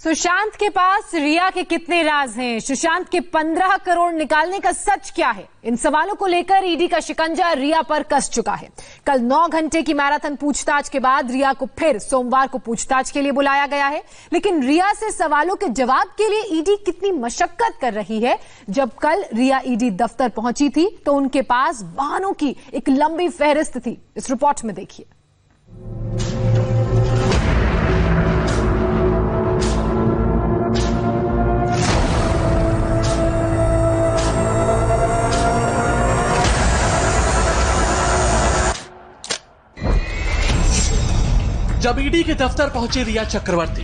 सुशांत के पास रिया के कितने राज हैं? सुशांत के 15 करोड़ निकालने का सच क्या है? इन सवालों को लेकर ईडी का शिकंजा रिया पर कस चुका है। कल 9 घंटे की मैराथन पूछताछ के बाद रिया को फिर सोमवार को पूछताछ के लिए बुलाया गया है। लेकिन रिया से सवालों के जवाब के लिए ईडी कितनी मशक्कत कर रही है। जब कल रिया ईडी दफ्तर पहुंची थी तो उनके पास वाहनों की एक लंबी फहरिस्त थी। इस रिपोर्ट में देखिए। जब ईडी के दफ्तर पहुंचे रिया चक्रवर्ती,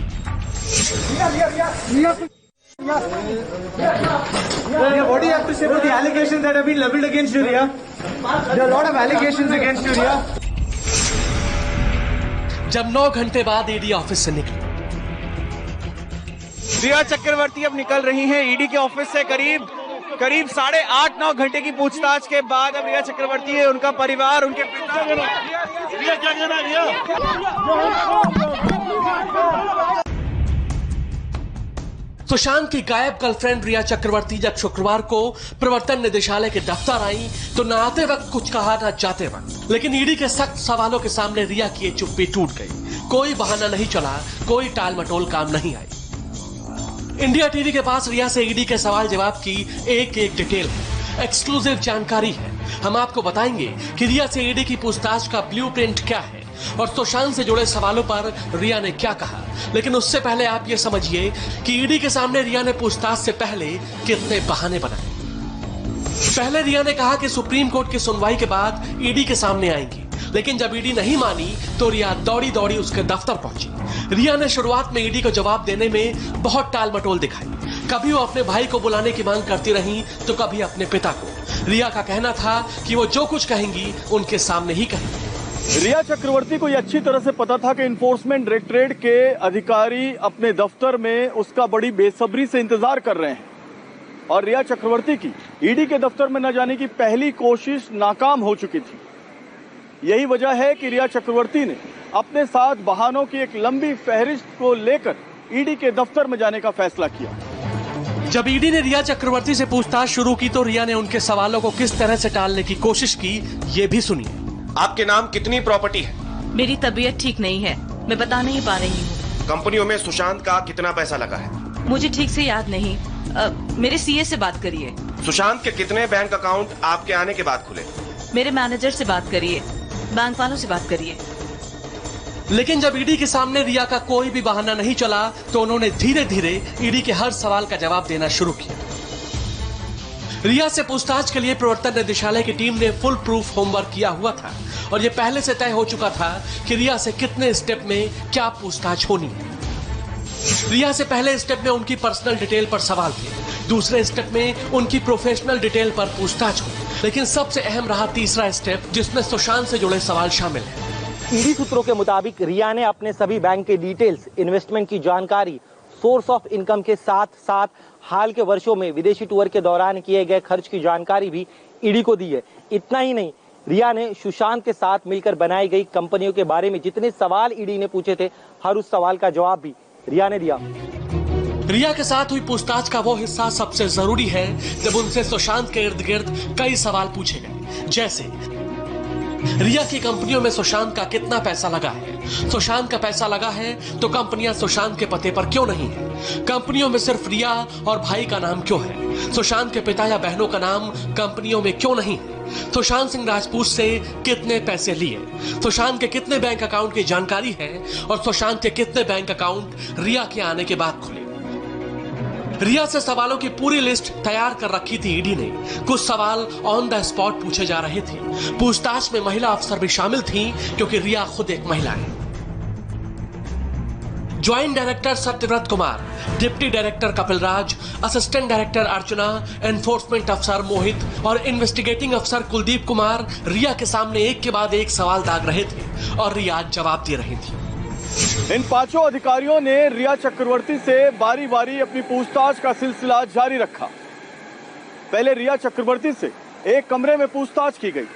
What do you have to say about the allegations that have been leveled against you, Riya? There are a lot of allegations against you, Riya. जब 9 घंटे बाद ईडी ऑफिस से निकली, रिया चक्रवर्ती अब निकल रही हैं ईडी के ऑफिस से। करीब 8-9 घंटे की पूछताछ के बाद अब रिया चक्रवर्ती है, उनका परिवार, उनके पिता। रिया क्या कहना, रिया? सुशांत की गायब गर्लफ्रेंड रिया चक्रवर्ती जब शुक्रवार को प्रवर्तन निदेशालय के दफ्तर आई तो न आते वक्त कुछ कहा न जाते वक्त, लेकिन ईडी के सख्त सवालों के सामने रिया की चुप्पी टूट गई। कोई बहाना नहीं चला, कोई टाल मटोल काम नहीं आई। इंडिया टीवी के पास रिया से ईडी के सवाल जवाब की एक डिटेल है, एक्सक्लूसिव जानकारी है। हम आपको बताएंगे कि रिया से ईडी की पूछताछ का ब्लूप्रिंट क्या है और सुशांत से जुड़े सवालों पर रिया ने क्या कहा। लेकिन उससे पहले आप ये समझिए कि ईडी के सामने रिया ने पूछताछ से पहले कितने बहाने बनाए। पहले रिया ने कहा कि सुप्रीम कोर्ट की सुनवाई के बाद ईडी के सामने आएंगी, लेकिन जब ईडी नहीं मानी तो रिया दौड़ी दौड़ी उसके दफ्तर पहुंची। रिया ने शुरुआत में ईडी को जवाब देने में बहुत टाल मटोल दिखाई। कभी वो अपने भाई को बुलाने की मांग करती रही तो कभी अपने पिता को। रिया का कहना था कि वो जो कुछ कहेंगी उनके सामने ही कहेंगी। रिया चक्रवर्ती को यह अच्छी तरह से पता था कि इन्फोर्समेंट डायरेक्टरेट के अधिकारी अपने दफ्तर में उसका बड़ी बेसब्री से इंतजार कर रहे हैं और रिया चक्रवर्ती की ईडी के दफ्तर में न जाने की पहली कोशिश नाकाम हो चुकी थी। यही वजह है कि रिया चक्रवर्ती ने अपने साथ बहानों की एक लंबी फहरिस्त को लेकर ईडी के दफ्तर में जाने का फैसला किया। जब ईडी ने रिया चक्रवर्ती से पूछताछ शुरू की तो रिया ने उनके सवालों को किस तरह से टालने की कोशिश की, ये भी सुनिए। आपके नाम कितनी प्रॉपर्टी है? मेरी तबीयत ठीक नहीं है, मैं बता नहीं पा रही हूँ। कंपनियों में सुशांत का कितना पैसा लगा है? मुझे ठीक से याद नहीं। मेरे सीए से बात करिए। सुशांत के कितने बैंक अकाउंट आपके आने के बाद खुले? मेरे मैनेजर से बात करिए, बैंक वालों से बात करिए। लेकिन जब ईडी के सामने रिया का कोई भी बहाना नहीं चला तो उन्होंने धीरे धीरे ईडी के हर सवाल का जवाब देना शुरू किया। रिया से पूछताछ के लिए प्रवर्तन निदेशालय की टीम ने फुल प्रूफ होमवर्क किया हुआ था और यह पहले से तय हो चुका था कि रिया से कितने स्टेप में क्या पूछताछ होनी है। रिया से पहले स्टेप में उनकी पर्सनल डिटेल पर सवाल थे, दूसरे स्टेप में उनकी प्रोफेशनल डिटेल पर पूछताछ हुई, लेकिन सबसे अहम रहा तीसरा स्टेप जिसमें सुशांत से जुड़े सवाल शामिल हैं। ईडी सूत्रों के मुताबिक रिया ने अपने सभी बैंक के डिटेल्स, इन्वेस्टमेंट की जानकारी, सोर्स ऑफ इनकम के साथ साथ हाल के वर्षों में विदेशी टूर के दौरान किए गए खर्च की जानकारी भी ईडी को दी है। इतना ही नहीं, रिया ने सुशांत के साथ मिलकर बनाई गई कंपनियों के बारे में जितने सवाल ईडी ने पूछे थे, हर उस सवाल का जवाब भी रिया ने दिया। रिया के साथ हुई पूछताछ का वो हिस्सा सबसे जरूरी है जब उनसे सुशांत के इर्द गिर्द कई सवाल पूछे गए, जैसे रिया की कंपनियों में सुशांत का कितना पैसा लगा है, सुशांत का पैसा लगा है तो कंपनियां सुशांत के पते पर क्यों नहीं है, कंपनियों में सिर्फ रिया और भाई का नाम क्यों है, सुशांत के पिता या बहनों का नाम कंपनियों में क्यों नहीं है, सुशांत सिंह राजपूत से कितने पैसे लिए, सुशांत के कितने बैंक अकाउंट की जानकारी है और सुशांत के कितने बैंक अकाउंट रिया के आने के बाद खुले। रिया से सवालों की पूरी लिस्ट तैयार कर रखी थी ईडी ने। कुछ सवाल ऑन द स्पॉट पूछे जा रहे थे। पूछताछ में महिला अफसर भी शामिल थी क्योंकि रिया खुद एक महिला है। Joint director Satyavrat Kumar, deputy director Kapil Raj, assistant director Archana, enforcement अफसर मोहित और इन्वेस्टिगेटिंग अफसर कुलदीप कुमार रिया के सामने एक के बाद एक सवाल दाग रहे थे और रिया जवाब दे रही थी। इन पांचों अधिकारियों ने रिया चक्रवर्ती से बारी बारी अपनी पूछताछ का सिलसिला जारी रखा। पहले रिया चक्रवर्ती से एक कमरे में पूछताछ की गई।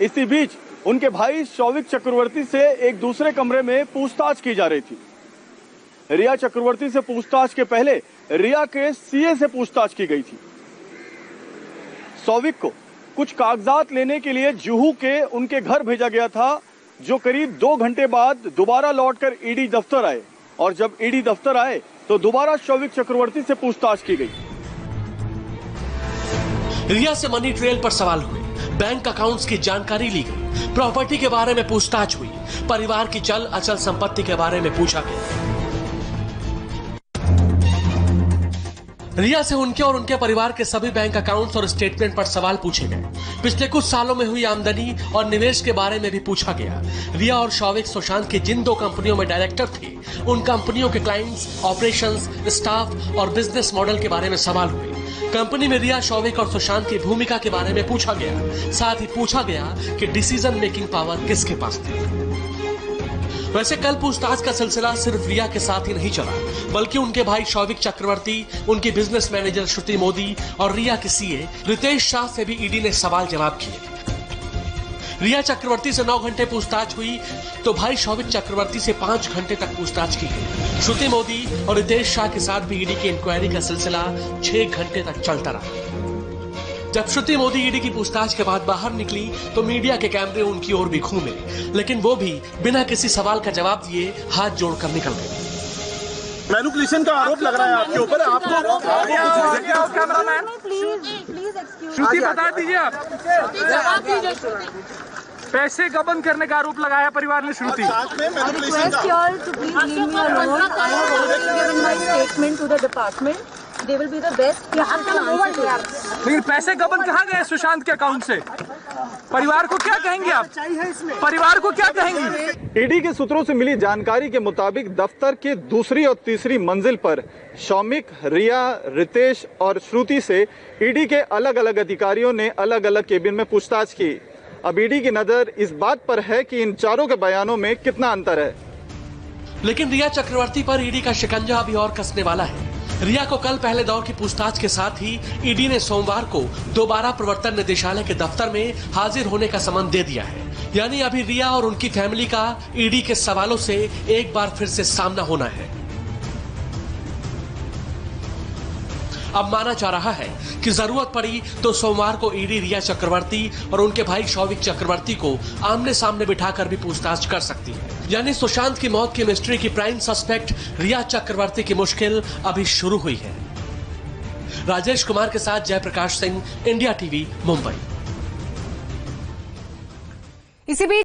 इसी बीच उनके भाई शौविक चक्रवर्ती से एक दूसरे कमरे में पूछताछ की जा रही थी। रिया चक्रवर्ती से पूछताछ के पहले रिया के सीए से पूछताछ की गई थी। सौविक को कुछ कागजात लेने के लिए जुहू के उनके घर भेजा गया था, जो करीब 2 घंटे बाद दोबारा लौटकर ईडी दफ्तर आए और जब ईडी दफ्तर आए तो दोबारा सौविक चक्रवर्ती से पूछताछ की गई। रिया से मनी ट्रेल पर सवाल हुए, बैंक अकाउंट्स की जानकारी ली गई, प्रॉपर्टी के बारे में पूछताछ हुई, परिवार की चल अचल संपत्ति के बारे में पूछा गया। रिया से उनके और उनके परिवार के सभी बैंक अकाउंट्स और स्टेटमेंट पर सवाल पूछे गए। पिछले कुछ सालों में हुई आमदनी और निवेश के बारे में भी पूछा गया। रिया और सौविक सुशांत की जिन 2 कंपनियों में डायरेक्टर थे, उन कंपनियों के क्लाइंट्स, ऑपरेशंस, स्टाफ और बिजनेस मॉडल के बारे में सवाल हुए। कंपनी में रिया, सौविक और सुशांत की भूमिका के बारे में पूछा गया। साथ ही पूछा गया कि डिसीजन मेकिंग पावर किसके पास थी। वैसे कल पूछताछ का सिलसिला सिर्फ रिया के साथ ही नहीं चला, बल्कि उनके भाई सौविक चक्रवर्ती, उनकी बिजनेस मैनेजर श्रुति मोदी और रिया के सीए रितेश शाह से भी ईडी ने सवाल जवाब किए। रिया चक्रवर्ती से 9 घंटे पूछताछ हुई तो भाई सौविक चक्रवर्ती से 5 घंटे तक पूछताछ की गई। श्रुति मोदी और रितेश शाह के साथ भी ईडी की इंक्वायरी का सिलसिला 6 घंटे तक चलता रहा। जब श्रुति मोदी ईडी की पूछताछ के बाद बाहर निकली तो मीडिया के कैमरे उनकी ओर भी घूमे, लेकिन वो भी बिना किसी सवाल का जवाब दिए हाथ जोड़कर निकल गई। मैनिपुलेशन का आरोप लग रहा है आपके ऊपर, आपको कैमरामैन श्रुति बता दीजिए आप, पैसे गबन करने का आरोप लगाया परिवार ने श्रुति। They will be the best. लेकिन पैसे गबन कहाँ गए सुशांत के अकाउंट से? परिवार को क्या कहेंगे आप? परिवार को क्या कहेंगे? ईडी के सूत्रों से मिली जानकारी के मुताबिक दफ्तर के दूसरी और तीसरी मंजिल पर सौमिक, रिया, रितेश और श्रुति से ईडी के अलग अलग अधिकारियों ने अलग अलग केबिन में पूछताछ की। अब ईडी की नजर इस बात पर है कि इन चारों के बयानों में कितना अंतर है। लेकिन रिया चक्रवर्ती पर ईडी का शिकंजा अभी और कसने वाला है। रिया को कल पहले दौर की पूछताछ के साथ ही ईडी ने सोमवार को दोबारा प्रवर्तन निदेशालय के दफ्तर में हाजिर होने का समन दे दिया है। यानी अभी रिया और उनकी फैमिली का ईडी के सवालों से एक बार फिर से सामना होना है। अब माना जा रहा है कि जरूरत पड़ी तो सोमवार को ईडी रिया चक्रवर्ती और उनके भाई सौविक चक्रवर्ती को आमने सामने बिठाकर भी पूछताछ कर सकती है। यानी सुशांत की मौत की मिस्ट्री की प्राइम सस्पेक्ट रिया चक्रवर्ती की मुश्किल अभी शुरू हुई है। राजेश कुमार के साथ जयप्रकाश सिंह, इंडिया टीवी, मुंबई। इसी बीच